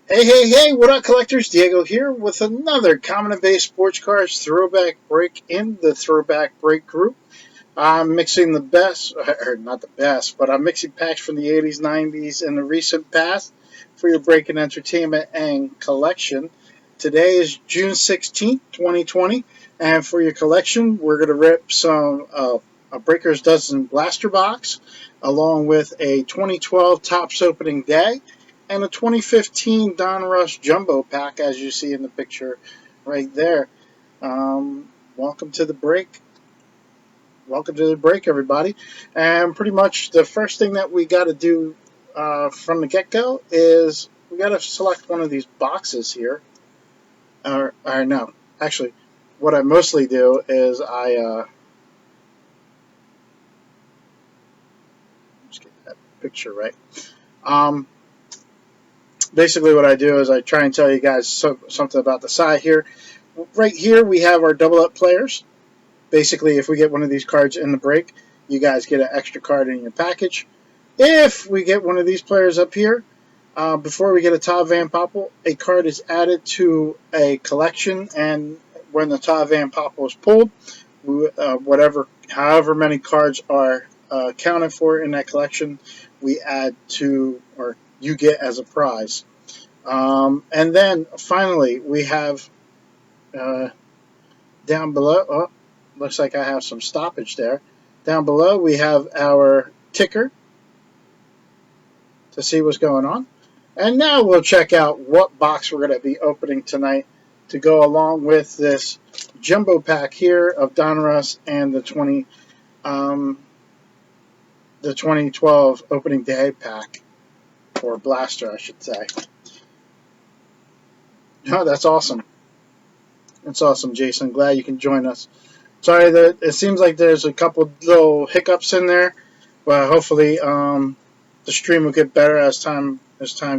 Hey, what up, collectors? Diego here with another Common and Base Sports Cars Throwback Break in the Throwback Break Group. I'm mixing the best, or not the best, but I'm mixing packs from the 80s, 90s, and the recent past for your break-in entertainment and collection. Today is June 16th, 2020, and for your collection, we're going to rip some a Breaker's Dozen Blaster Box, along with a 2012 Topps Opening Day, and a 2015 Donruss Jumbo Pack, as you see in the picture right there. Welcome to the break. Welcome to the break, everybody. And pretty much the first thing that we got to do from the get-go is we got to select one of these boxes here. Or no, actually, what I mostly do is let's get that picture right. Um, Basically, what I do is I try and tell you guys something about the side here. Right here, we have our double-up players. Basically, if we get one of these cards in the break, you guys get an extra card in your package. If we get one of these players up here, before we get a Todd Van Poppel, a card is added to a collection, and when the Todd Van Poppel is pulled, however many cards are accounted for in that collection, we add to, or you get as a prize. And then finally, we have down below. Oh, looks like I have some stoppage there. Down below, we have our ticker to see what's going on. And now we'll check out what box we're going to be opening tonight to go along with this jumbo pack here of Donruss and the 2012 opening day pack, or blaster, I should say. Oh, that's awesome. That's awesome, Jason. Glad you can join us. Sorry that it seems like there's a couple little hiccups in there, but hopefully the stream will get better as time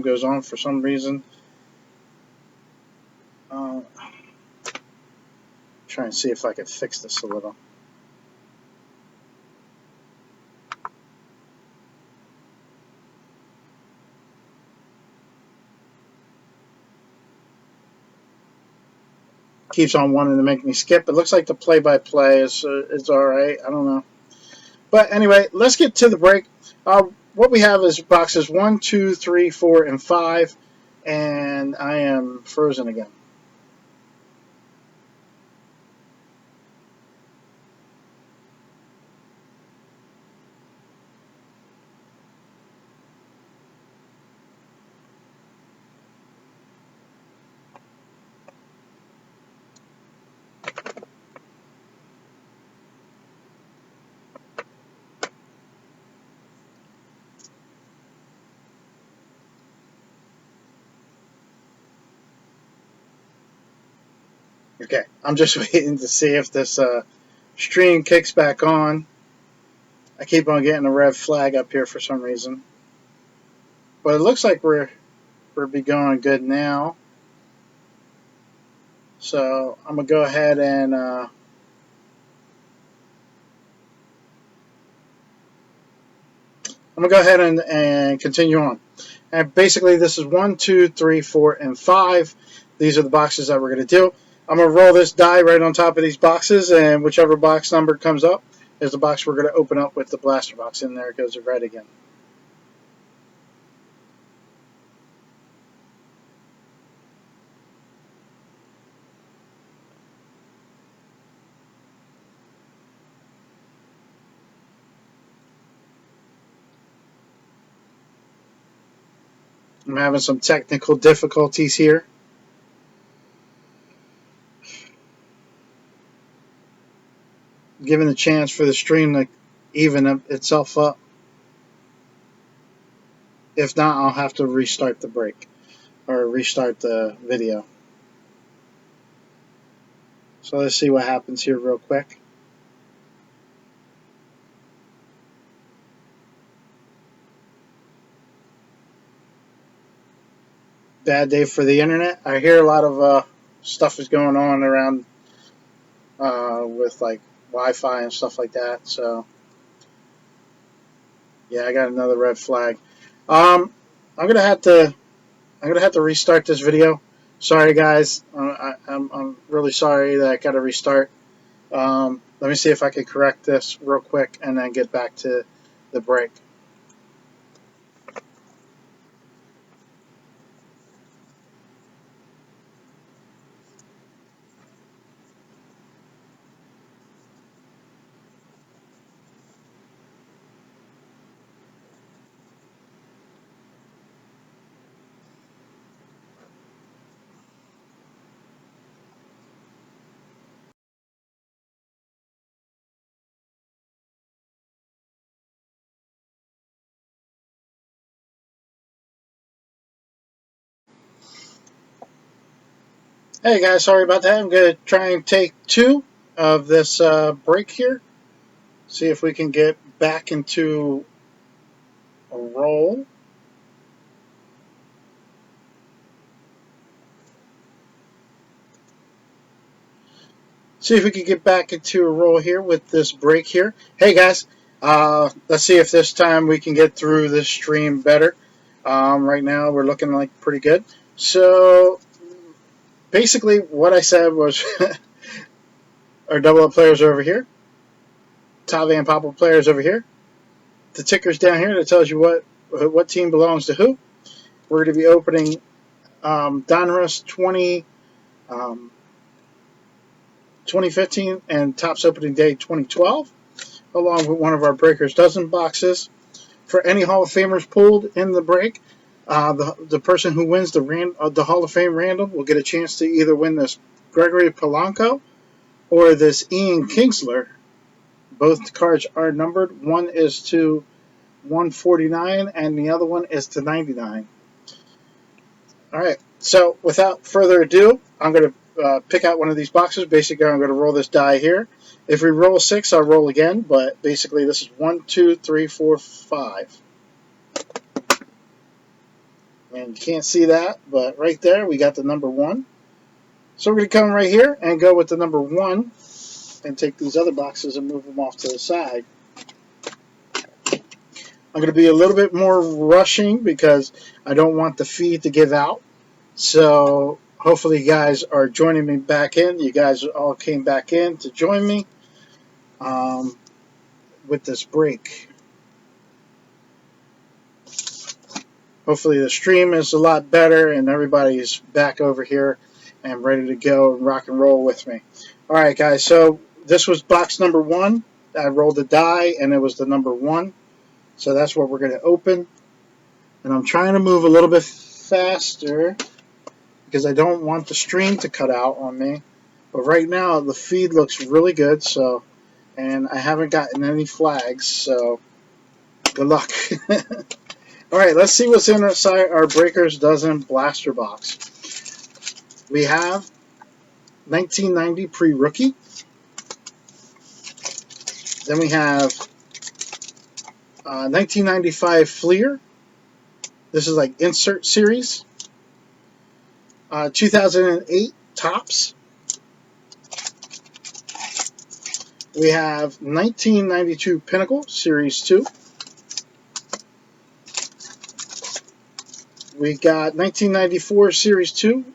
goes on. For some reason, try and see if I can fix this a little. Keeps on wanting to make me skip. It looks like the play-by-play is all right. I don't know, but anyway, let's get to the break. What we have is boxes 1, 2, 3, 4, and 5, and I am frozen again. Okay, I'm just waiting to see if this stream kicks back on. I keep on getting a red flag up here for some reason, but it looks like we're be going good now. So I'm gonna go ahead and continue on. And basically, this is 1, 2, 3, 4, and 5. These are the boxes that we're gonna do. I'm gonna roll this die right on top of these boxes, and whichever box number comes up is the box we're gonna open up with the blaster box in there. It goes to red again. I'm having some technical difficulties here. Given the chance for the stream to even itself up. If not, I'll have to restart the break or restart the video. So let's see what happens here real quick. Bad day for the internet. I hear a lot of stuff is going on around with like Wi-Fi and stuff like that. So yeah, I got another red flag. I'm gonna have to I'm going to have to restart this video. Sorry, guys. I'm really sorry that I got to restart. Let me see if I can correct this real quick and then get back to the break. Hey guys, sorry about that. I'm going to try and take 2 of this break here. See if we can get back into a roll. See if we can get back into a roll here with this break here. Hey guys, let's see if this time we can get through this stream better. Right now we're looking like pretty good. So basically what I said was our double up players are over here. Top and pop up players over here. The ticker's down here that tells you what team belongs to who. We're going to be opening Donruss 2015 and Topps Opening Day 2012, along with one of our Breakers Dozen boxes. For any Hall of Famers pulled in the break, the person who wins the Hall of Fame random will get a chance to either win this Gregory Polanco or this Ian Kinsler. Both cards are numbered. One is to 149 and the other one is to 99. All right, so without further ado, I'm going to pick out one of these boxes. Basically, I'm going to roll this die here. If we roll 6, I'll roll again, but basically this is 1, 2, 3, 4, 5. And you can't see that, but right there we got the number 1. So we're going to come right here and go with the number 1 and take these other boxes and move them off to the side. I'm going to be a little bit more rushing because I don't want the feed to give out. So hopefully you guys are joining me back in. You guys all came back in to join me with this break. Hopefully the stream is a lot better and everybody's back over here and ready to go and rock and roll with me. All right, guys, so this was box number 1. I rolled a die and it was the number 1. So that's what we're going to open. And I'm trying to move a little bit faster because I don't want the stream to cut out on me. But right now the feed looks really good, so, and I haven't gotten any flags, so good luck. All right, let's see what's inside our Breakers Dozen blaster box. We have 1990 pre-rookie. Then we have 1995 Fleer. This is like insert series. 2008 Topps. We have 1992 Pinnacle Series 2. We got 1994 Series 2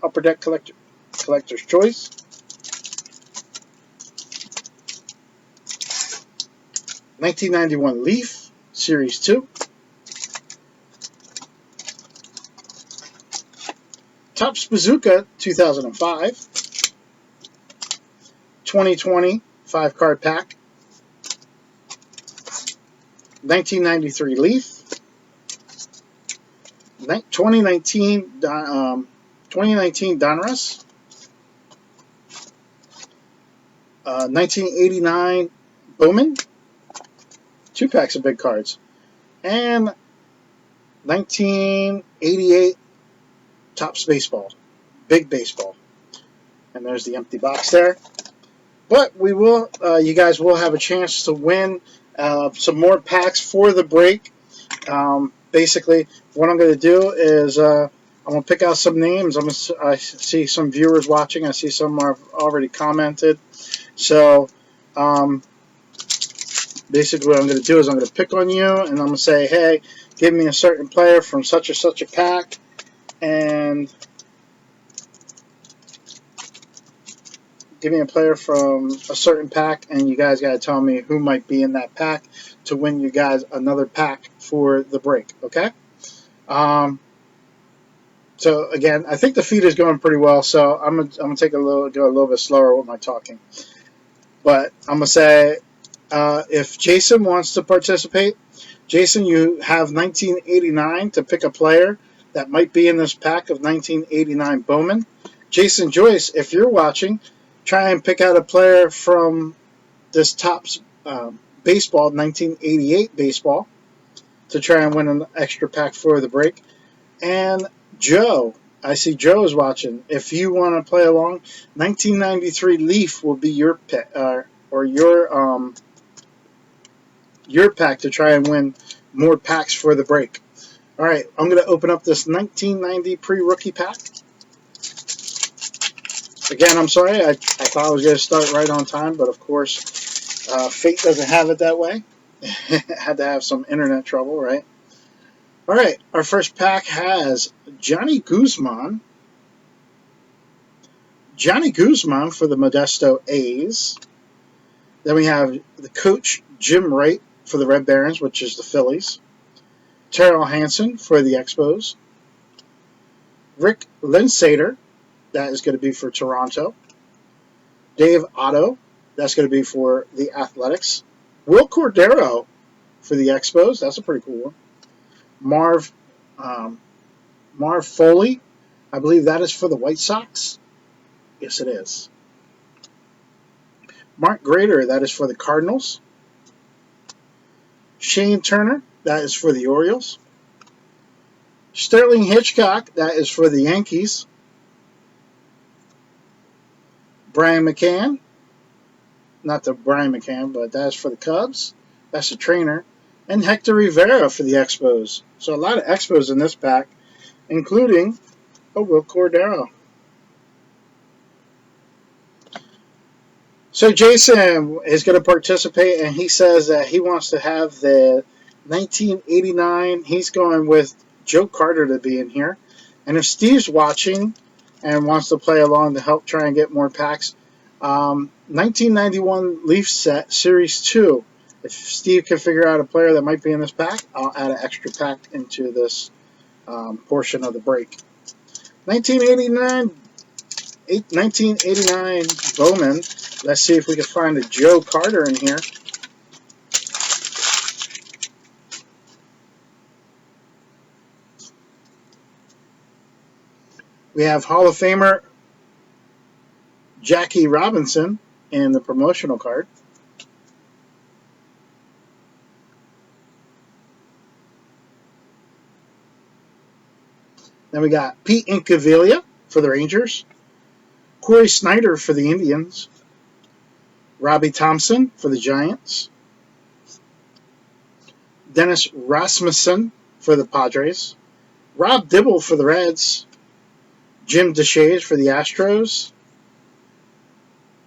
Upper Deck Collector's Choice. '91 Leaf Series 2. Topps Bazooka 2005. 2020 5-card pack. 1993 Leaf. 2019 Donruss. 1989 Bowman. 2 packs of big cards. And 1988 Topps Baseball. Big baseball. And there's the empty box there. But we will, you guys will have a chance to win some more packs for the break. Basically, what I'm going to do is I'm going to pick out some names. I see some viewers watching. I see some have already commented. So basically what I'm going to do is I'm going to pick on you, and I'm going to say, hey, give me a certain player from such or such a pack, and give me a player from a certain pack, and you guys got to tell me who might be in that pack to win you guys another pack for the break, okay? So again, I think the feed is going pretty well, so I'm gonna take go a little bit slower with my talking. But I'm gonna say if Jason wants to participate, Jason, you have 1989 to pick a player that might be in this pack of 1989 Bowman. Jason Joyce, if you're watching, try and pick out a player from this Topps baseball, 1988 baseball, to try and win an extra pack for the break. And Joe, I see Joe is watching. If you want to play along, 1993 Leaf will be your pick, or your pack to try and win more packs for the break. All right, I'm going to open up this 1990 pre-rookie pack. Again, I'm sorry, I thought I was going to start right on time, but of course, fate doesn't have it that way. Had to have some internet trouble, right? All right, our first pack has Johnny Guzman. Johnny Guzman for the Modesto A's. Then we have the coach, Jim Wright, for the Red Barons, which is the Phillies. Terrell Hansen for the Expos. Rick Linsader, that is going to be for Toronto. Dave Otto, that's going to be for the Athletics. Will Cordero for the Expos, that's a pretty cool one. Marv Foley, I believe that is for the White Sox. Yes, it is. Mark Grader, that is for the Cardinals. Shane Turner, that is for the Orioles. Sterling Hitchcock, that is for the Yankees. Brian McCann, not the Brian McCann, but that's for the Cubs. That's the trainer. And Hector Rivera for the Expos. So a lot of Expos in this pack, including Will Cordero. So Jason is going to participate, and he says that he wants to have the 1989. He's going with Joe Carter to be in here. And if Steve's watching and wants to play along to help try and get more packs, 1991 Leaf set Series 2. If Steve can figure out a player that might be in this pack, I'll add an extra pack into this portion of the break. 1989 Bowman. Let's see if we can find a Joe Carter in here. We have Hall of Famer Jackie Robinson in the promotional card. Then we got Pete Incaviglia for the Rangers. Corey Snyder for the Indians. Robbie Thompson for the Giants. Dennis Rasmussen for the Padres. Rob Dibble for the Reds. Jim Deshaies for the Astros.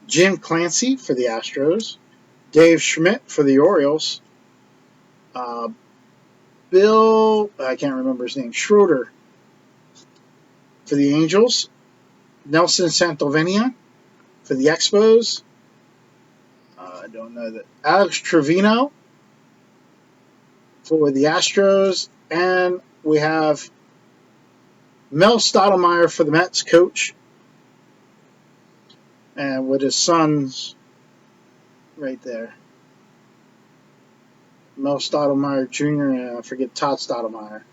Jim Clancy for the Astros. Dave Schmidt for the Orioles. Bill, I can't remember his name, Schroeder for the Angels. Nelson Santovenia for the Expos. I don't know that. Alex Trevino for the Astros. And we have Mel Stottlemyre for the Mets, coach. And with his sons right there. Mel Stottlemyre Jr. and I forget Todd Stottlemyre.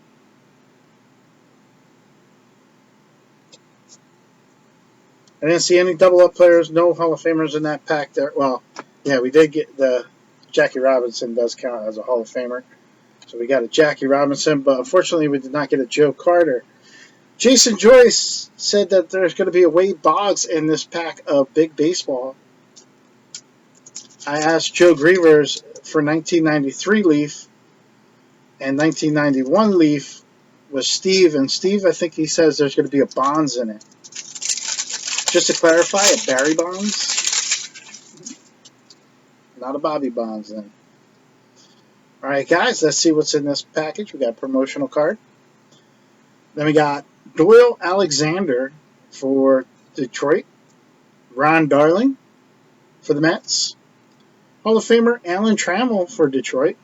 I didn't see any double-up players, no Hall of Famers in that pack there. Well, yeah, we did get the Jackie Robinson does count as a Hall of Famer. So we got a Jackie Robinson, but unfortunately we did not get a Joe Carter. Jason Joyce said that there's going to be a Wade Boggs in this pack of Big Baseball. I asked Joe Grievers for 1993 Leaf and 1991 Leaf with Steve. And Steve, I think he says there's going to be a Bonds in it. Just to clarify, a Barry Bonds. Not a Bobby Bonds then. All right, guys, let's see what's in this package. We got a promotional card. Then we got Doyle Alexander for Detroit. Ron Darling for the Mets. Hall of Famer Alan Trammell for Detroit.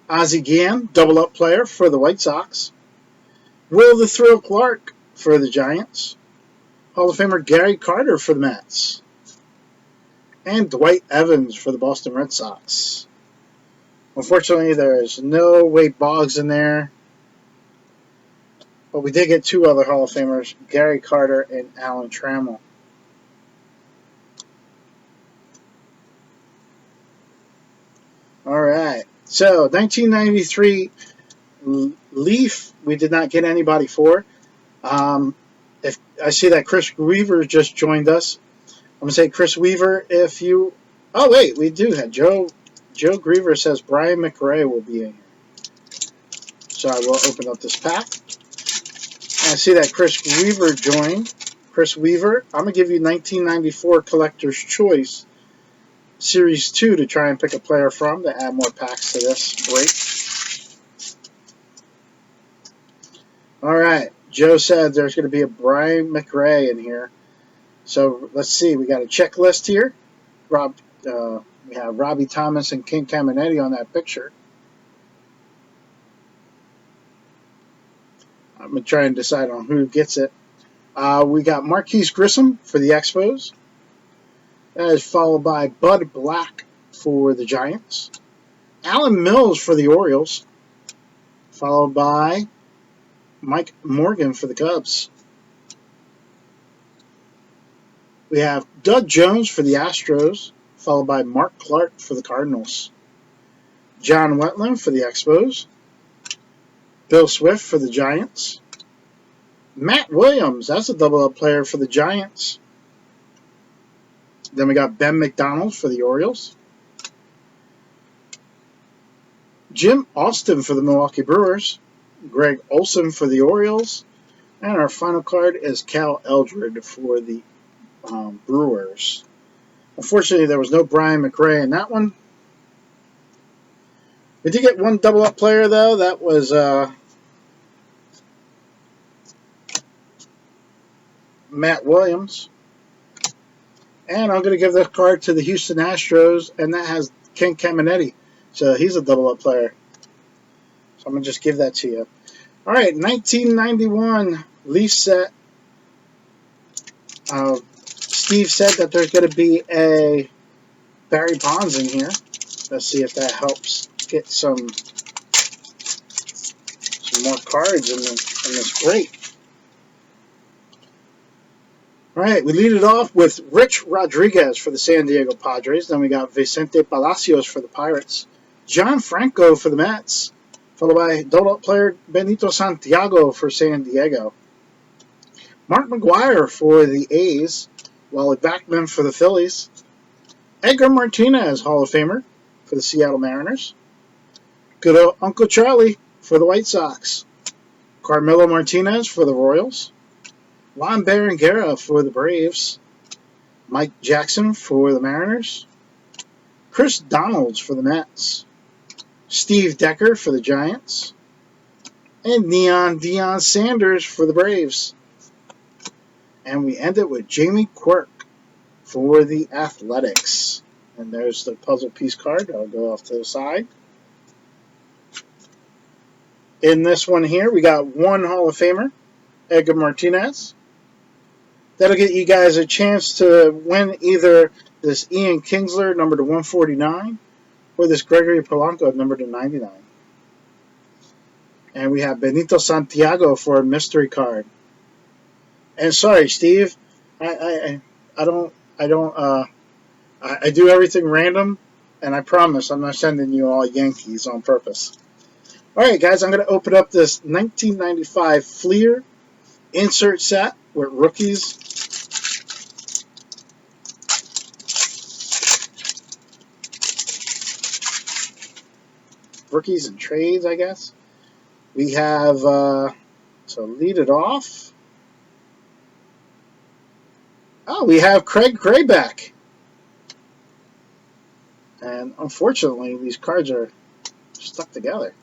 Ozzie Guillen, double-up player for the White Sox. Will the Thrill Clark for the Giants. Hall of Famer Gary Carter for the Mets. And Dwight Evans for the Boston Red Sox. Unfortunately, there's no Wade Boggs in there. But we did get two other Hall of Famers, Gary Carter and Alan Trammell. All right. So, 1993 Leaf, we did not get anybody for. If I see that Chris Weaver just joined us, I'm going to say, Chris Weaver, if you... Oh, wait, we do have Joe Griever says Brian McRae will be in here. So I will open up this pack. I see that Chris Weaver joined. Chris Weaver, I'm going to give you 1994 Collector's Choice Series 2 to try and pick a player from to add more packs to this break. All right. Joe said there's going to be a Brian McRae in here. So let's see. We got a checklist here. We have Robbie Thomas and King Caminetti on that picture. I'm going to try and decide on who gets it. We got Marquise Grissom for the Expos. That is followed by Bud Black for the Giants. Alan Mills for the Orioles. Followed by Mike Morgan for the Cubs. We have Doug Jones for the Astros. Followed by Mark Clark for the Cardinals. John Wetland for the Expos. Bill Swift for the Giants. Matt Williams, that's a double-up player for the Giants. Then we got Ben McDonald for the Orioles. Jim Austin for the Milwaukee Brewers. Greg Olson for the Orioles. And our final card is Cal Eldred for the Brewers. Unfortunately, there was no Brian McRae in that one. We did get one double-up player, though. That was Matt Williams. And I'm going to give the card to the Houston Astros, and that has Ken Caminetti. So he's a double-up player. So I'm going to just give that to you. All right, 1991 Leaf set. Steve said that there's going to be a Barry Bonds in here. Let's see if that helps get some more cards in this break. All right, we lead it off with Rich Rodriguez for the San Diego Padres. Then we got Vicente Palacios for the Pirates. John Franco for the Mets. Followed by double-up player Benito Santiago for San Diego. Mark McGwire for the A's. Wally Backman for the Phillies. Edgar Martinez, Hall of Famer for the Seattle Mariners. Good old Uncle Charlie for the White Sox. Carmelo Martinez for the Royals. Juan Berenguera for the Braves. Mike Jackson for the Mariners. Chris Donalds for the Mets. Steve Decker for the Giants. And Neon Deion Sanders for the Braves. And we end it with Jamie Quirk for the Athletics. And there's the puzzle piece card. I'll go off to the side. In this one here, we got one Hall of Famer, Edgar Martinez. That'll get you guys a chance to win either this Ian Kinsler, number to 149, or this Gregory Polanco, number to 99. And we have Benito Santiago for a mystery card. And sorry, Steve, I do everything random, and I promise I'm not sending you all Yankees on purpose. All right, guys, I'm going to open up this 1995 Fleer insert set with rookies. Rookies and trades, I guess. We have, so lead it off. Oh, we have Craig Grayback. And unfortunately, these cards are stuck together.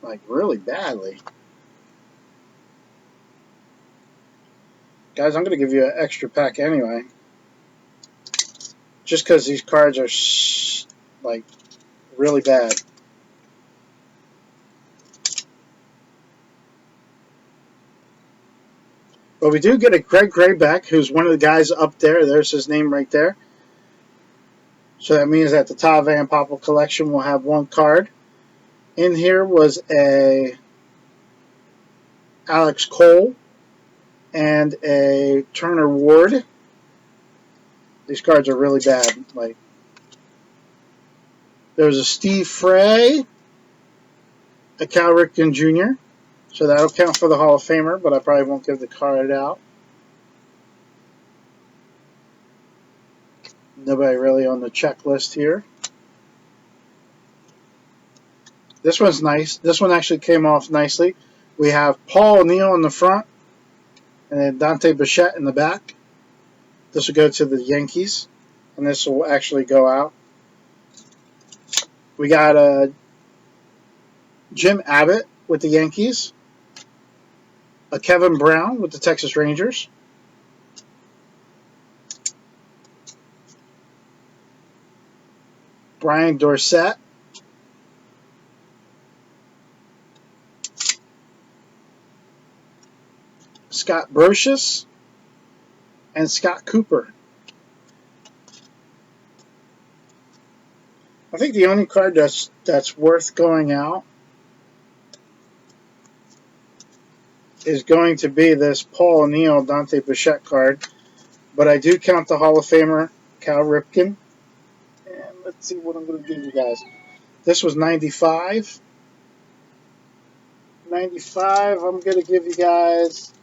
like really badly. Guys, I'm going to give you an extra pack anyway. Just because these cards are like really bad. But we do get a Greg Grayback, who's one of the guys up there. There's his name right there. So that means that the Tav and Popple collection will have one card. In here was a Alex Cole and a Turner Ward. These cards are really bad. Like, there was a Steve Frey, a Cal Ripken Jr. So that'll count for the Hall of Famer, but I probably won't give the card out. Nobody really on the checklist here. This one's nice. This one actually came off nicely. We have Paul O'Neill in the front and then Dante Bichette in the back. This will go to the Yankees, and this will actually go out. We got Jim Abbott with the Yankees, a Kevin Brown with the Texas Rangers, Brian Dorsett, Scott Brocious, and Scott Cooper. I think the only card that's worth going out is going to be this Paul O'Neill Dante Bichette card. But I do count the Hall of Famer Cal Ripken. And let's see what I'm going to give you guys. This was 95. 95, I'm going to give you guys...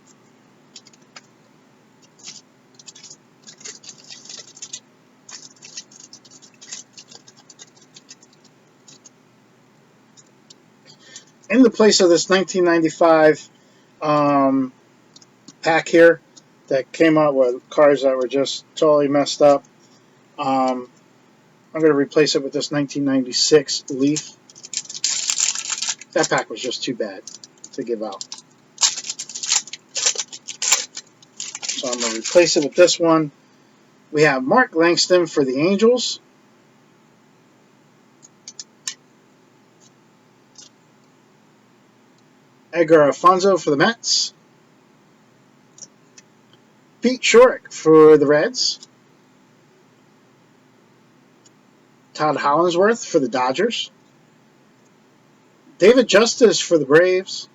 in the place of this 1995 pack here that came out with cards that were just totally messed up, I'm going to replace it with this 1996 Leaf. That pack was just too bad to give out. So I'm going to replace it with this one. We have Mark Langston for the Angels. Edgar Alfonso for the Mets. Pete Shorrock for the Reds. Todd Hollinsworth for the Dodgers. David Justice for the Braves.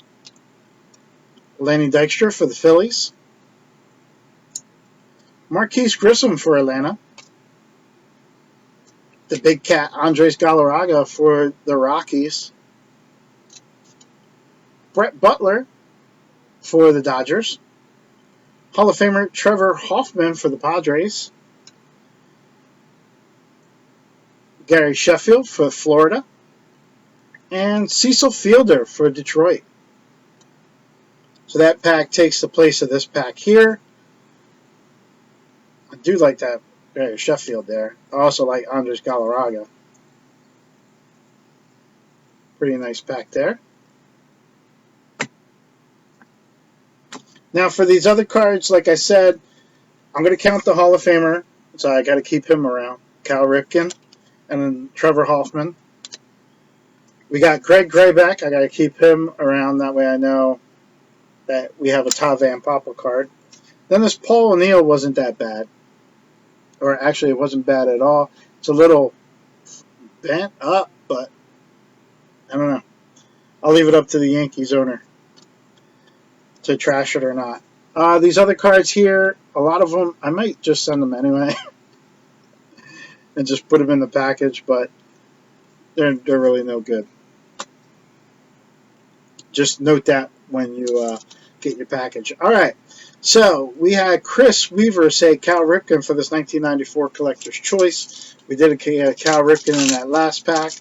Lenny Dykstra for the Phillies. Marquise Grissom for Atlanta. The Big Cat Andres Galarraga for the Rockies. Brett Butler for the Dodgers. Hall of Famer Trevor Hoffman for the Padres. Gary Sheffield for Florida. And Cecil Fielder for Detroit. So that pack takes the place of this pack here. I do like that Gary Sheffield there. I also like Andres Galarraga. Pretty nice pack there. Now for these other cards, like I said, I'm going to count the Hall of Famer, so I got to keep him around. Cal Ripken and then Trevor Hoffman. We got Greg Grayback. I got to keep him around. That way I know that we have a Tav and Popple card. Then this Paul O'Neill wasn't that bad. Or actually it wasn't bad at all. It's a little bent up, but I don't know. I'll leave it up to the Yankees owner to trash it or not. These other cards here, a lot of them, I might just send them anyway and just put them in the package, but they're really no good. Just note that when you get your package. All right, so we had Chris Weaver say Cal Ripken for this 1994 Collector's Choice. We did a Cal Ripken in that last pack,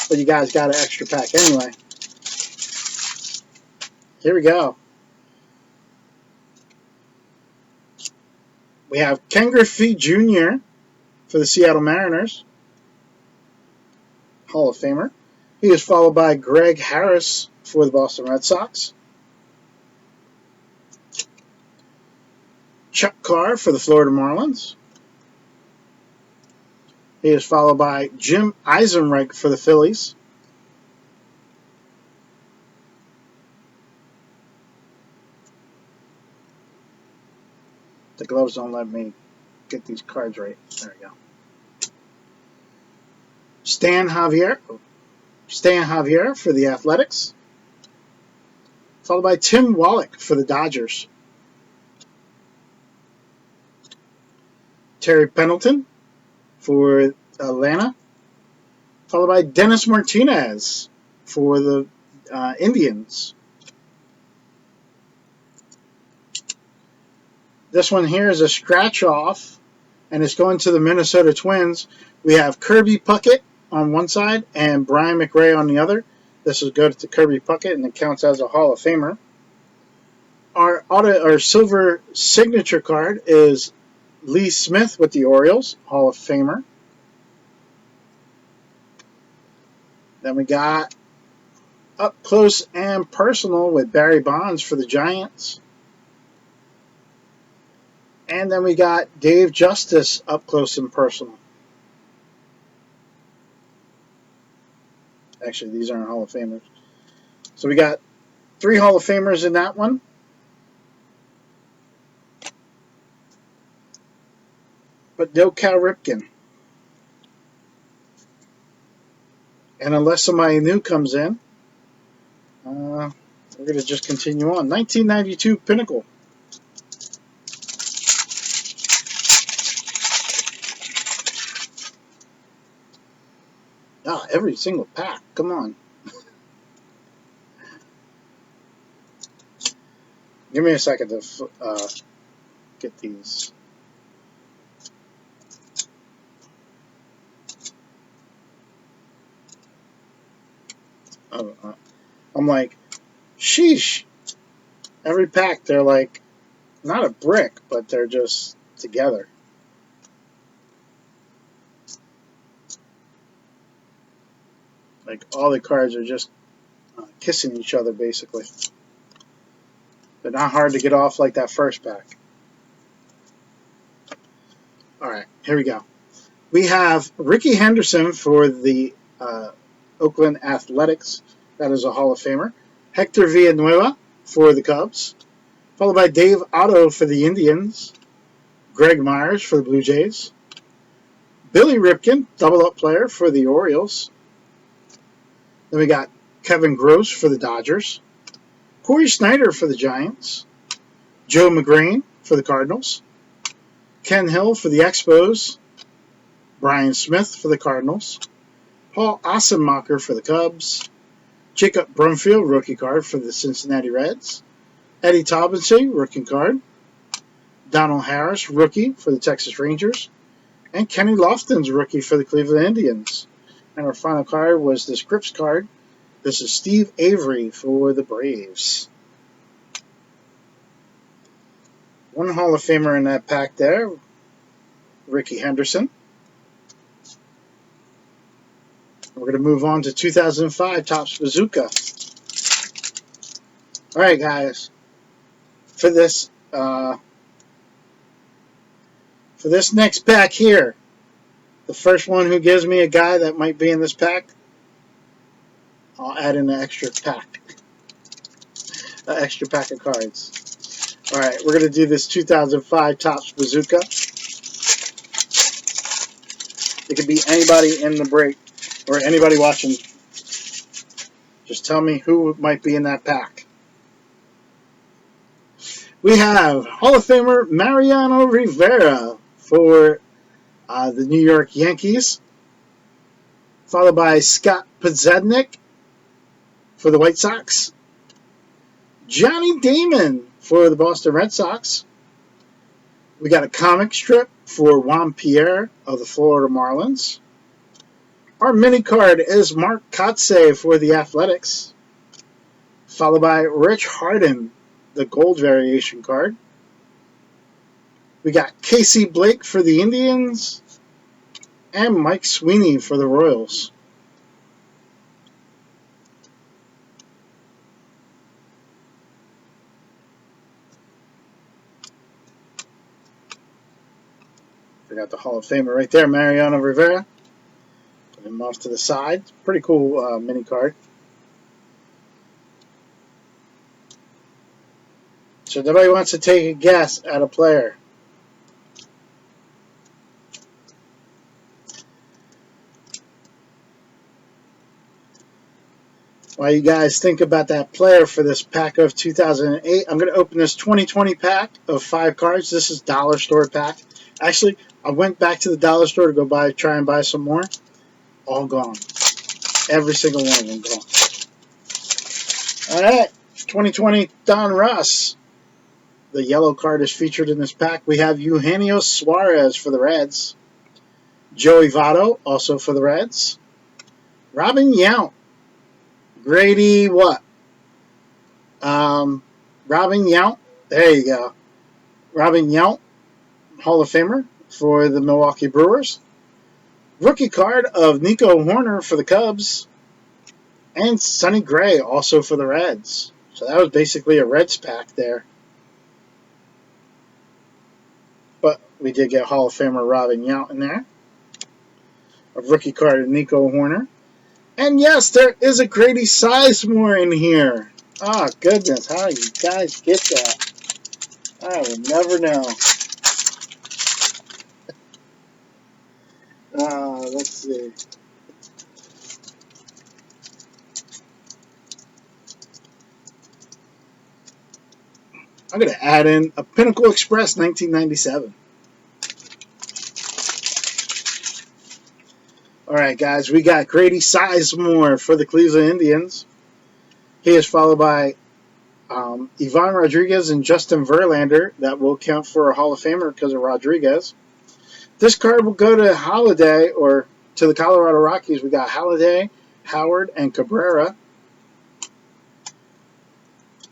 but you guys got an extra pack anyway. Here we go. We have Ken Griffey Jr. for the Seattle Mariners, Hall of Famer. He was followed by Greg Harris for the Boston Red Sox. Chuck Carr for the Florida Marlins. He is followed by Jim Eisenreich for the Phillies. The gloves don't let me get these cards right. There we go. Stan Javier for the Athletics. Followed by Tim Wallach for the Dodgers. Terry Pendleton for Atlanta. Followed by Dennis Martinez for the Indians. This one here is a scratch off, and it's going to the Minnesota Twins. We have Kirby Puckett on one side and Brian McRae on the other. This will go to Kirby Puckett, and it counts as a Hall of Famer. Our silver signature card is Lee Smith with the Orioles, Hall of Famer. Then we got up close and personal with Barry Bonds for the Giants. And then we got Dave Justice up close and personal. Actually, these aren't Hall of Famers. So we got 3 Hall of Famers in that one. But no Cal Ripken. And unless somebody new comes in, we're going to just continue on. 1992 Pinnacle. Ah, every single pack. Come on. Give me a second to get these. I'm like, sheesh. Every pack, they're like, not a brick, but they're just together. Like, all the cards are just kissing each other, basically. They're not hard to get off like that first pack. Alright, here we go. We have Ricky Henderson for the Oakland Athletics. That is a Hall of Famer. Hector Villanueva for the Cubs. Followed by Dave Otto for the Indians. Greg Myers for the Blue Jays. Billy Ripken, double-up player for the Orioles. Then we got Kevin Gross for the Dodgers. Corey Snyder for the Giants. Joe McGrain for the Cardinals. Ken Hill for the Expos. Brian Smith for the Cardinals. Paul Assenmacher for the Cubs. Jacob Brumfield, rookie card for the Cincinnati Reds. Eddie Taubensee, rookie card. Donald Harris, rookie for the Texas Rangers. And Kenny Lofton's rookie for the Cleveland Indians. And our final card was this Crips card. This is Steve Avery for the Braves. One Hall of Famer in that pack there, Ricky Henderson. We're going to move on to 2005 Topps Bazooka. All right, guys. For this next pack here, the first one who gives me a guy that might be in this pack, I'll add in an extra pack. An extra pack of cards. All right, we're going to do this 2005 Topps Bazooka. It could be anybody in the break or anybody watching. Just tell me who might be in that pack. We have Hall of Famer Mariano Rivera for the New York Yankees, followed by Scott Podsednik for the White Sox, Johnny Damon for the Boston Red Sox. We got a comic strip for Juan Pierre of the Florida Marlins. Our mini card is Mark Kotze for the Athletics, followed by Rich Harden, the gold variation card. We got Casey Blake for the Indians and Mike Sweeney for the Royals. Forgot the Hall of Famer right there, Mariano Rivera. Put him off to the side. Pretty cool mini card. So nobody wants to take a guess at a player. While you guys think about that player for this pack of 2008, I'm going to open this 2020 pack of 5 cards. This is dollar store pack. Actually, I went back to the dollar store to go try and buy some more. All gone. Every single one of them gone. All right, 2020 Donruss. The yellow card is featured in this pack. We have Eugenio Suarez for the Reds. Joey Votto, also for the Reds. Robin Yount. Grady what? Robin Yount. There you go. Robin Yount, Hall of Famer for the Milwaukee Brewers. Rookie card of Nico Horner for the Cubs. And Sonny Gray, also for the Reds. So that was basically a Reds pack there. But we did get Hall of Famer Robin Yount in there. A rookie card of Nico Horner. And yes, there is a Grady Sizemore in here. Oh, goodness. How do you guys get that? I will never know. Let's see. I'm going to add in a Pinnacle Express 1997. All right, guys, we got Grady Sizemore for the Cleveland Indians. He is followed by Ivan Rodriguez and Justin Verlander. That will count for a Hall of Famer because of Rodriguez. This card will go to Holiday, or to the Colorado Rockies. We got Holiday, Howard, and Cabrera.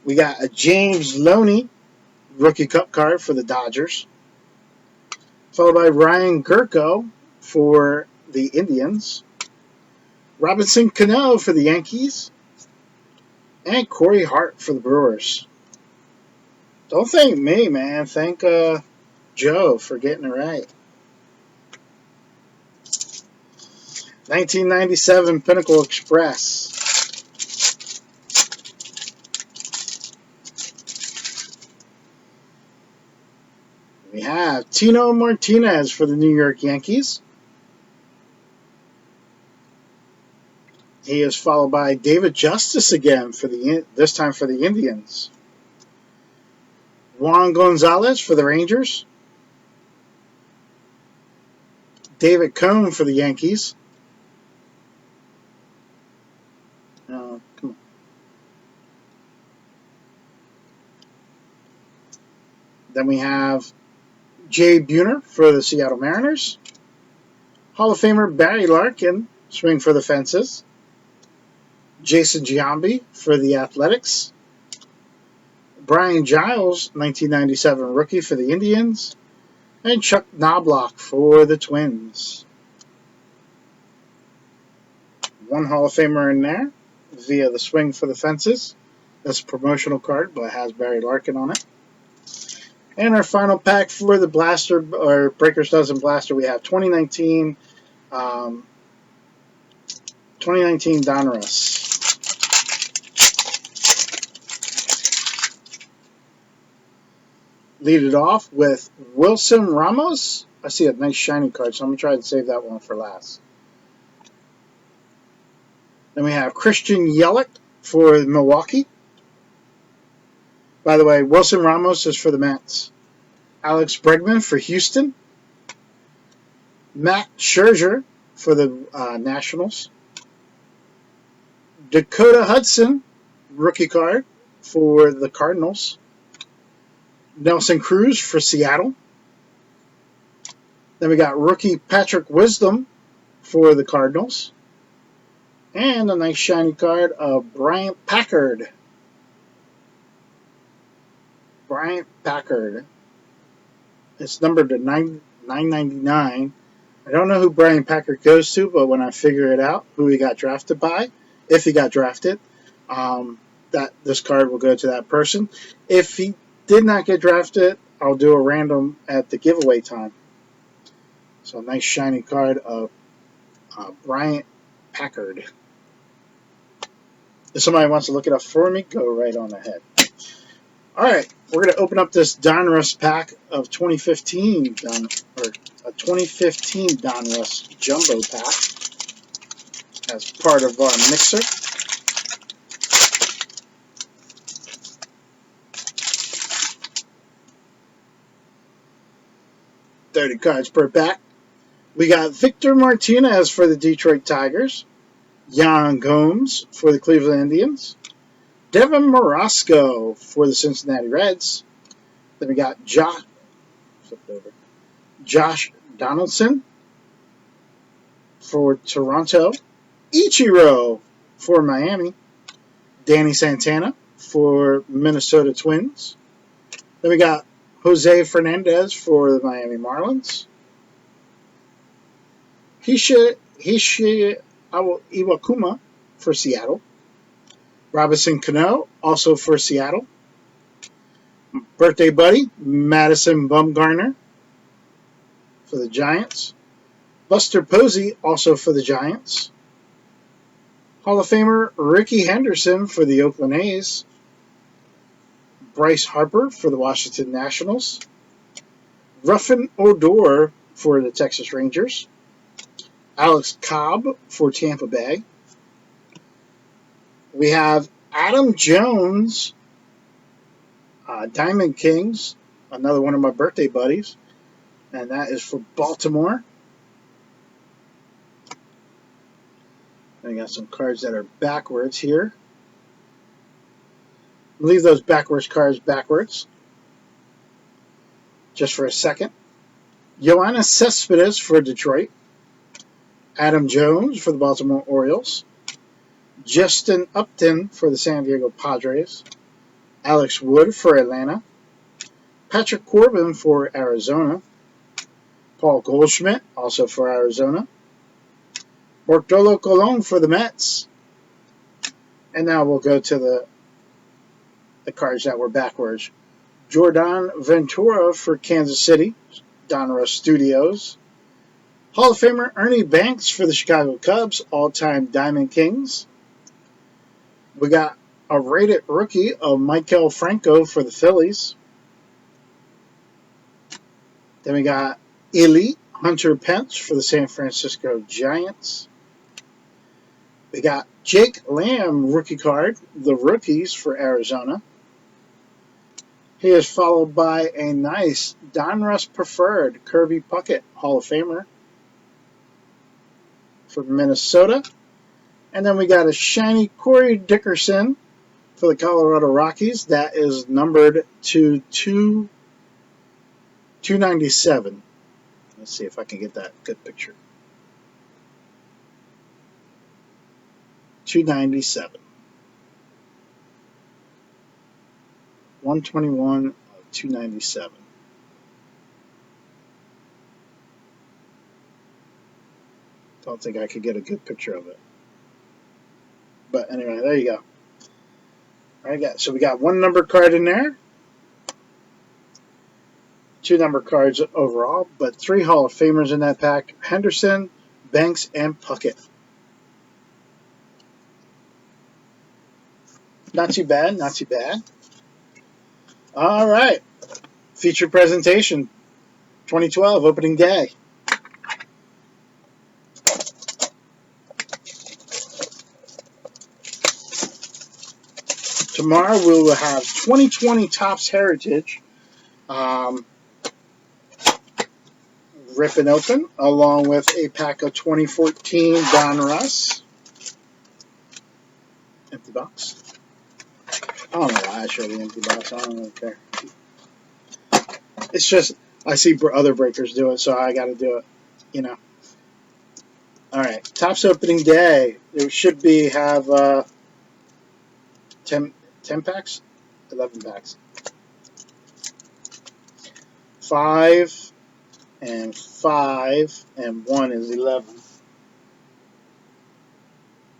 We got a James Loney Rookie Cup card for the Dodgers. Followed by Ryan Gurko for the Indians. Robinson Cano for the Yankees. And Corey Hart for the Brewers. Don't thank me, man. Thank Joe for getting it right. 1997 Pinnacle Express. We have Tino Martinez for the New York Yankees. He is followed by David Justice again for this time for the Indians. Juan Gonzalez for the Rangers. David Cone for the Yankees. Come on. Then we have Jay Buhner for the Seattle Mariners. Hall of Famer Barry Larkin, swing for the fences. Jason Giambi for the Athletics. Brian Giles, 1997 rookie for the Indians. And Chuck Knobloch for the Twins. One Hall of Famer in there via the swing for the fences. That's a promotional card, but it has Barry Larkin on it. And our final pack for the Blaster, or Breakers Dozen Blaster, we have 2019 Donruss. Lead it off with Wilson Ramos. I see a nice shiny card, so I'm going to try and save that one for last. Then we have Christian Yelich for Milwaukee. By the way, Wilson Ramos is for the Mets. Alex Bregman for Houston. Matt Scherzer for the Nationals. Dakota Hudson, rookie card for the Cardinals. Nelson Cruz for Seattle. Then we got rookie Patrick Wisdom for the Cardinals. And a nice shiny card of Bryant Packard. Bryant Packard. It's numbered to 999. I don't know who Bryant Packard goes to, but when I figure it out, who he got drafted by, if he got drafted, that this card will go to that person. If he did not get drafted, I'll do a random at the giveaway time. So a nice shiny card of Bryant Packard. If somebody wants to look it up for me, go right on ahead. All right, we're going to open up this Donruss pack of 2015 a 2015 Donruss Jumbo pack as part of our mixer. $30 cards per pack. We got Victor Martinez for the Detroit Tigers, Yan Gomes for the Cleveland Indians, Devin Morosco for the Cincinnati Reds. Then we got Josh Donaldson for Toronto, Ichiro for Miami, Danny Santana for Minnesota Twins. Then we got Jose Fernandez for the Miami Marlins, Hishi Iwakuma for Seattle, Robinson Cano also for Seattle, birthday buddy Madison Bumgarner for the Giants, Buster Posey also for the Giants, Hall of Famer Ricky Henderson for the Oakland A's, Bryce Harper for the Washington Nationals, Ruffin Odor for the Texas Rangers, Alex Cobb for Tampa Bay. We have Adam Jones, Diamond Kings, another one of my birthday buddies, and that is for Baltimore. I got some cards that are backwards here. Leave those backwards cards backwards just for a second. Yoenis Cespedes for Detroit, Adam Jones for the Baltimore Orioles, Justin Upton for the San Diego Padres, Alex Wood for Atlanta, Patrick Corbin for Arizona, Paul Goldschmidt also for Arizona, Bartolo Colon for the Mets. And now we'll go to the cards that were backwards. Jordan Ventura for Kansas City, Donruss Studios. Hall of Famer Ernie Banks for the Chicago Cubs, all-time Diamond Kings. We got a rated rookie of Maikel Franco for the Phillies. Then we got elite Hunter Pence for the San Francisco Giants. We got Jake Lamb rookie card, the rookies for Arizona. He is followed by a nice Donruss preferred Kirby Puckett Hall of Famer for Minnesota. And then we got a shiny Corey Dickerson for the Colorado Rockies. That is numbered to 297. Let's see if I can get that good picture. 297. 121 of 297. Don't think I could get a good picture of it. But anyway, there you go. All right, so we got one number card in there. Two number cards overall, but three Hall of Famers in that pack. Henderson, Banks, and Puckett. Not too bad, not too bad. All right. Feature presentation 2012, opening day. Tomorrow we will have 2020 Topps Heritage ripping open, along with a pack of 2014 Donruss. Empty box. I don't know why I show the empty box. I don't really care. It's just I see other breakers do it, so I got to do it. You know. All right, Topps opening day. It should have 10 packs, 11 packs. 5 and 5 and 1 is 11.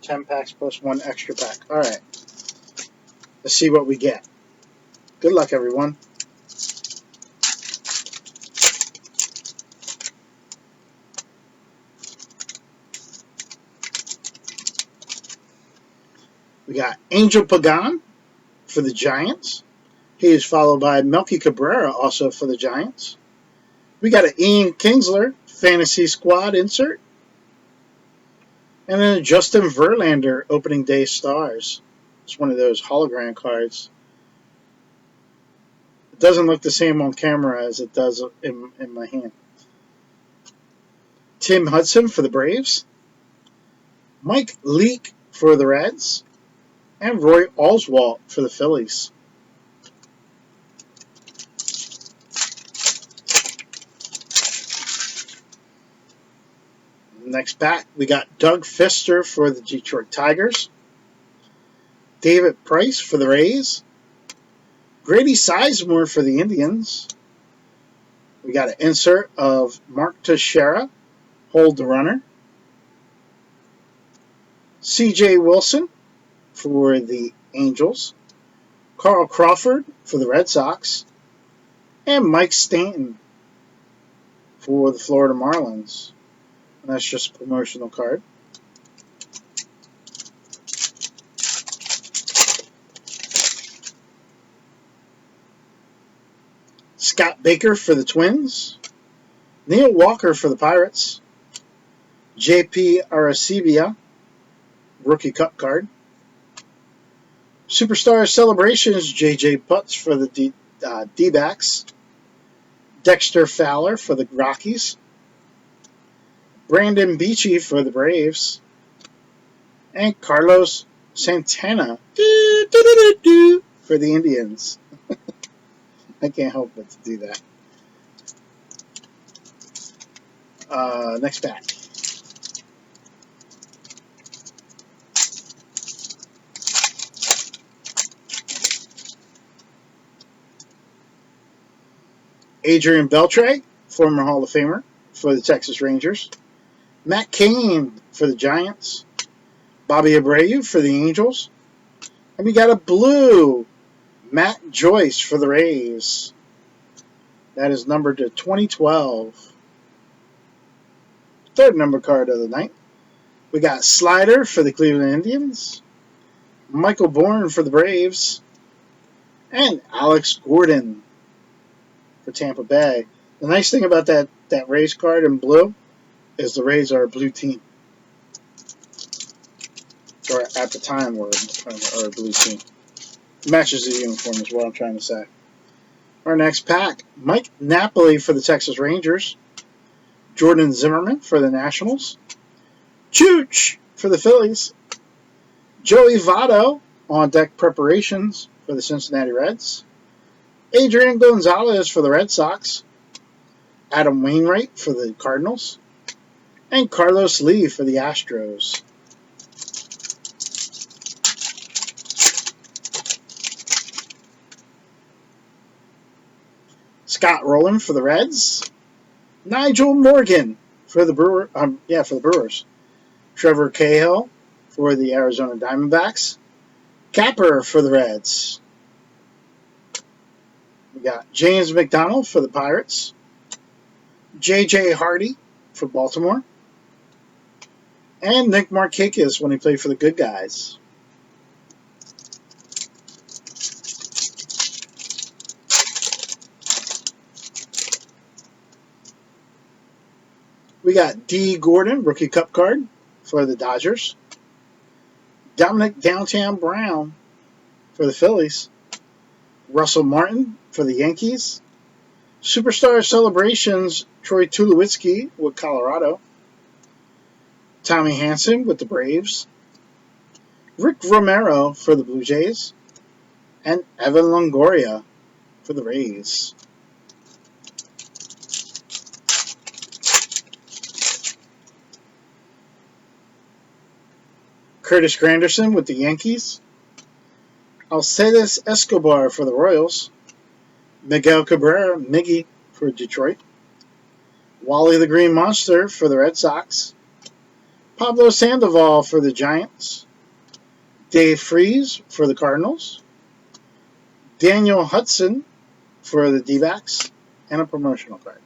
10 packs plus 1 extra pack. All right. Let's see what we get. Good luck, everyone. We got Angel Pagan for the Giants. He is followed by Melky Cabrera, also for the Giants. We got an Ian Kinsler Fantasy Squad insert. And then a Justin Verlander Opening Day Stars. It's one of those hologram cards. It doesn't look the same on camera as it does in my hand. Tim Hudson for the Braves. Mike Leake for the Reds. And Roy Oswalt for the Phillies. Next pack, we got Doug Fister for the Detroit Tigers. David Price for the Rays. Grady Sizemore for the Indians. We got an insert of Mark Teixeira, hold the runner. C.J. Wilson for the Angels. Carl Crawford for the Red Sox. And Mike Stanton for the Florida Marlins. And that's just a promotional card. Scott Baker for the Twins. Neil Walker for the Pirates. J.P. Aracibia, rookie cut card. Superstar Celebrations, J.J. Putz for the D-backs. Dexter Fowler for the Rockies. Brandon Beachy for the Braves. And Carlos Santana for the Indians. I can't help but to do that. Next pack. Adrian Beltre, former Hall of Famer for the Texas Rangers. Matt Cain for the Giants. Bobby Abreu for the Angels. And we got a blue Matt Joyce for the Rays. That is numbered to 2012. Third number card of the night. We got Slider for the Cleveland Indians. Michael Bourne for the Braves. And Alex Gordon for Tampa Bay. The nice thing about that Rays card in blue is the Rays are a blue team. Or at the time were a blue team. Matches the uniform is what I'm trying to say. Our next pack. Mike Napoli for the Texas Rangers. Jordan Zimmerman for the Nationals. Chooch for the Phillies. Joey Votto on deck preparations for the Cincinnati Reds. Adrian Gonzalez for the Red Sox. Adam Wainwright for the Cardinals. And Carlos Lee for the Astros. Scott Rowland for the Reds. Nigel Morgan for the Brewers. Trevor Cahill for the Arizona Diamondbacks. Capper for the Reds. We got James McDonald for the Pirates. J.J. Hardy for Baltimore. And Nick Markakis when he played for the Good Guys. We got D. Gordon, rookie cup card for the Dodgers. Dominic Downtown Brown for the Phillies. Russell Martin for the Yankees. Superstar Celebrations, Troy Tulowitzki with Colorado. Tommy Hanson with the Braves. Rick Romero for the Blue Jays. And Evan Longoria for the Rays. Curtis Granderson with the Yankees. Alcides Escobar for the Royals. Miguel Cabrera, Miggy for Detroit. Wally the Green Monster for the Red Sox. Pablo Sandoval for the Giants. Dave Freese for the Cardinals. Daniel Hudson for the D-backs. And a promotional card.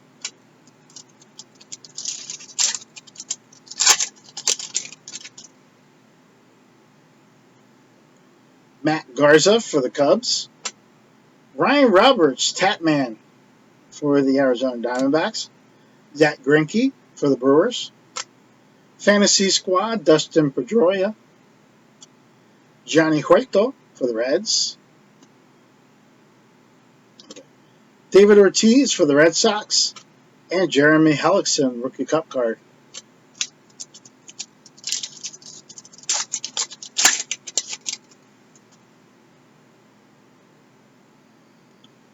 Matt Garza for the Cubs. Ryan Roberts, Tatman, for the Arizona Diamondbacks. Zach Greinke for the Brewers. Fantasy Squad, Dustin Pedroia. Johnny Cueto for the Reds. David Ortiz for the Red Sox. And Jeremy Hellickson, Rookie Cup card.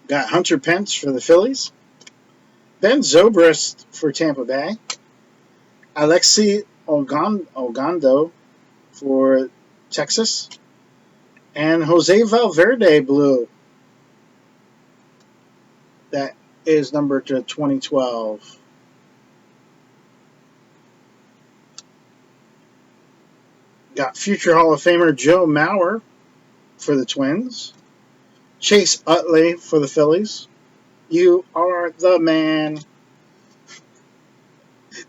Got Hunter Pence for the Phillies. Ben Zobrist for Tampa Bay. Alexi Ogando for Texas. And Jose Valverde blue. That is numbered to 2012. Got future Hall of Famer Joe Mauer for the Twins. Chase Utley for the Phillies. You are the man.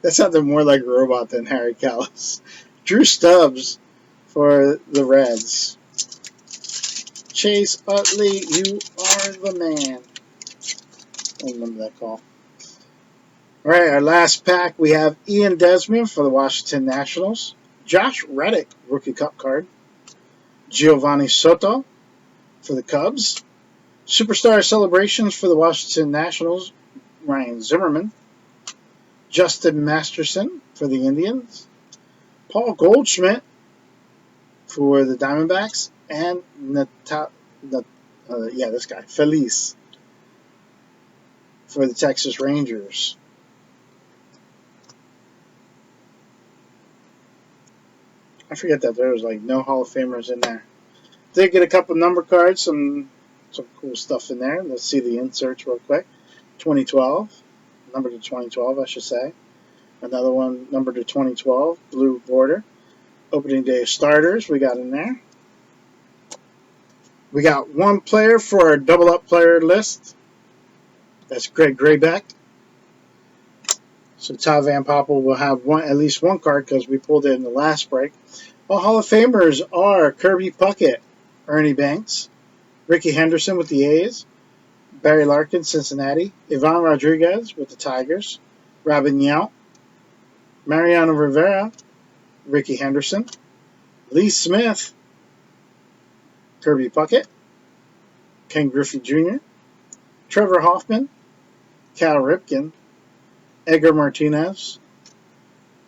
That sounded more like a robot than Harry Kalas. Drew Stubbs for the Reds. Chase Utley, you are the man. I remember that call. All right, our last pack, we have Ian Desmond for the Washington Nationals. Josh Reddick, Rookie Cup card. Giovanni Soto for the Cubs. Superstar Celebrations for the Washington Nationals, Ryan Zimmerman. Justin Masterson for the Indians. Paul Goldschmidt for the Diamondbacks. And this guy, Feliz, for the Texas Rangers. I forget that there was like no Hall of Famers in there. Did get a couple number cards, some cool stuff in there. Let's see the inserts real quick. 2012, number to 2012, I should say. Another one, number to 2012, blue border. Opening day starters we got in there. We got one player for our double up player list. That's Greg Graybeck. So Todd Van Poppel will have at least one card because we pulled it in the last break. All Hall of Famers are Kirby Puckett, Ernie Banks, Ricky Henderson with the A's, Barry Larkin, Cincinnati, Ivan Rodriguez with the Tigers, Robin Yount, Mariano Rivera, Ricky Henderson, Lee Smith, Kirby Puckett, Ken Griffey Jr., Trevor Hoffman, Cal Ripken, Edgar Martinez,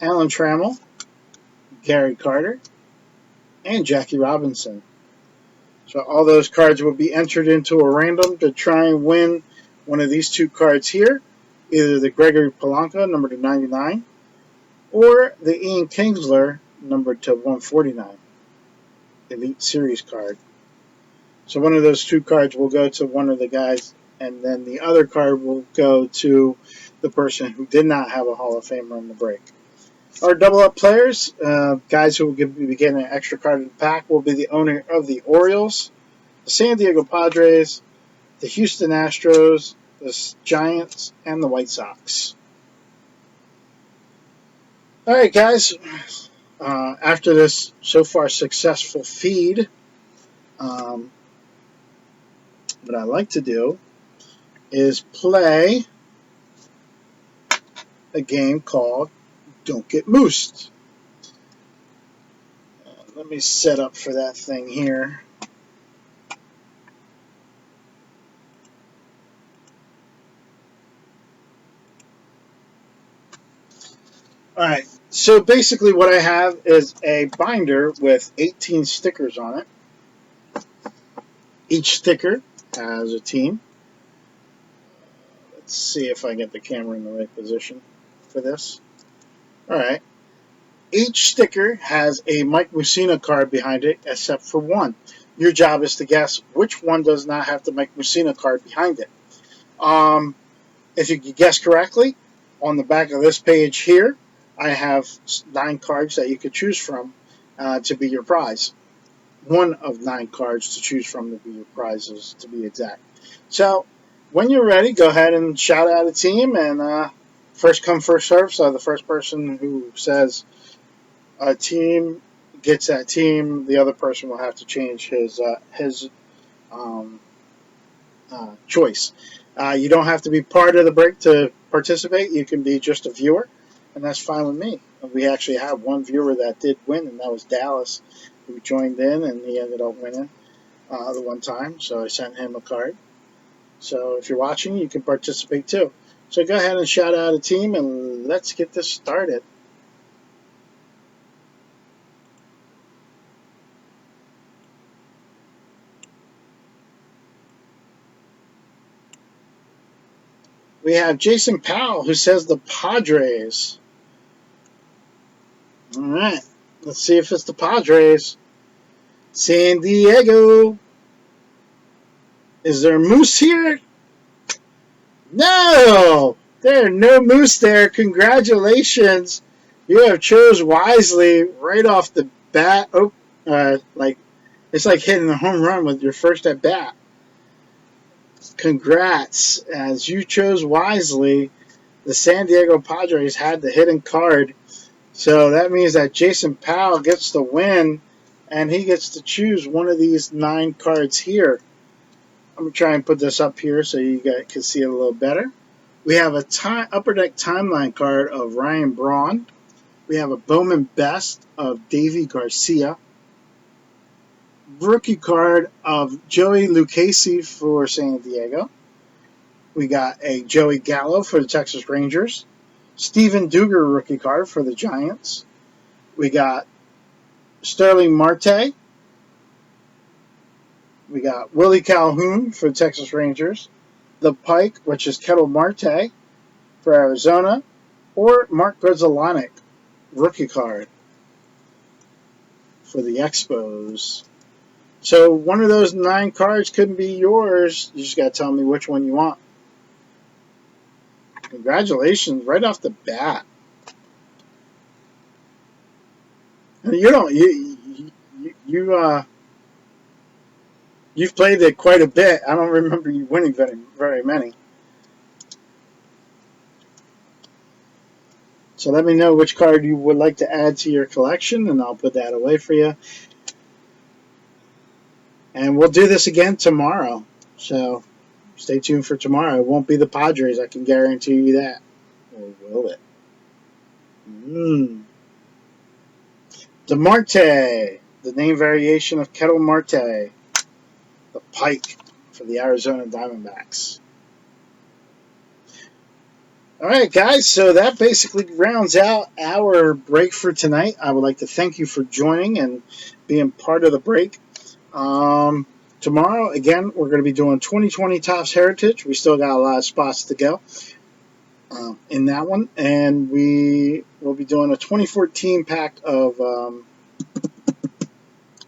Alan Trammell, Gary Carter, and Jackie Robinson. So all those cards will be entered into a random to try and win one of these two cards here, either the Gregory Polanco, number to 99, or the Ian Kinsler, number to 149, Elite Series card. So one of those two cards will go to one of the guys, and then the other card will go to the person who did not have a Hall of Famer in the break. Our double-up players, guys who will be getting an extra card in the pack, will be the owner of the Orioles, the San Diego Padres, the Houston Astros, the Giants, and the White Sox. All right, guys. After this so far successful feed, what I like to do is play a game called Don't Get Moosed. Let me set up for that thing here. Alright, so basically what I have is a binder with 18 stickers on it. Each sticker has a team. Let's see if I get the camera in the right position for this. Alright. Each sticker has a Mike Mussina card behind it, except for one. Your job is to guess which one does not have the Mike Mussina card behind it. If you guess correctly, on the back of this page here, I have 9 cards that you could choose from to be your prize. One of 9 cards to choose from to be your prizes, to be exact. So, when you're ready, go ahead and shout out a team, and first come, first serve. So the first person who says a team gets that team, the other person will have to change his um, choice. You don't have to be part of the break to participate. You can be just a viewer, and that's fine with me. We actually have one viewer that did win, and that was Dallas, who joined in, and he ended up winning the one time. So I sent him a card. So if you're watching, you can participate too. So go ahead and shout out a team, and let's get this started. We have Jason Powell, who says the Padres. All right, let's see if it's the Padres. San Diego. Is there a moose here? No! There are no moose there. Congratulations. You have chose wisely right off the bat. Oh, like it's like hitting a home run with your first at bat. Congrats. As you chose wisely, the San Diego Padres had the hidden card. So that means that Jason Powell gets the win, and he gets to choose one of these 9 cards here. I'm going to try and put this up here so you guys can see it a little better. We have a Upper Deck Timeline card of Ryan Braun. We have a Bowman Best of Davy Garcia. Rookie card of Joey Lucchesi for San Diego. We got a Joey Gallo for the Texas Rangers. Steven Duger rookie card for the Giants. We got Sterling Marte. We got Willie Calhoun for the Texas Rangers. The Pike, which is Kettle Marte for Arizona. Or Mark Grudzielanek rookie card for the Expos. So one of those 9 cards couldn't be yours. You just got to tell me which one you want. Congratulations, right off the bat. You don't you've played it quite a bit. I don't remember you winning very many. So let me know which card you would like to add to your collection, and I'll put that away for you. And we'll do this again tomorrow. So stay tuned for tomorrow. It won't be the Padres, I can guarantee you that. Or will it? DeMarte, the name variation of Kettle Marte. The Pike for the Arizona Diamondbacks. All right, guys, so that basically rounds out our break for tonight. I would like to thank you for joining and being part of the break. Tomorrow, again, we're going to be doing 2020 Topps Heritage. We still got a lot of spots to go in that one. And we will be doing a 2014 pack of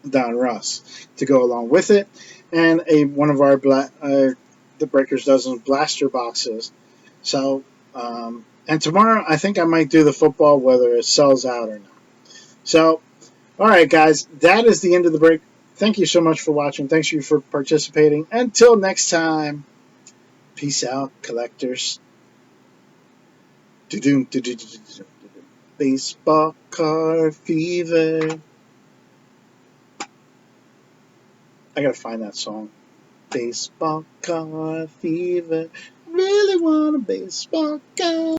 Donruss to go along with it. And one of our the Breakers Dozen blaster boxes. So, and tomorrow I think I might do the football whether it sells out or not. So, all right, guys, that is the end of the break. Thank you so much for watching. Thanks you for participating. Until next time, peace out, collectors. Baseball card fever. I gotta find that song. Baseball card fever. Really want a baseball card.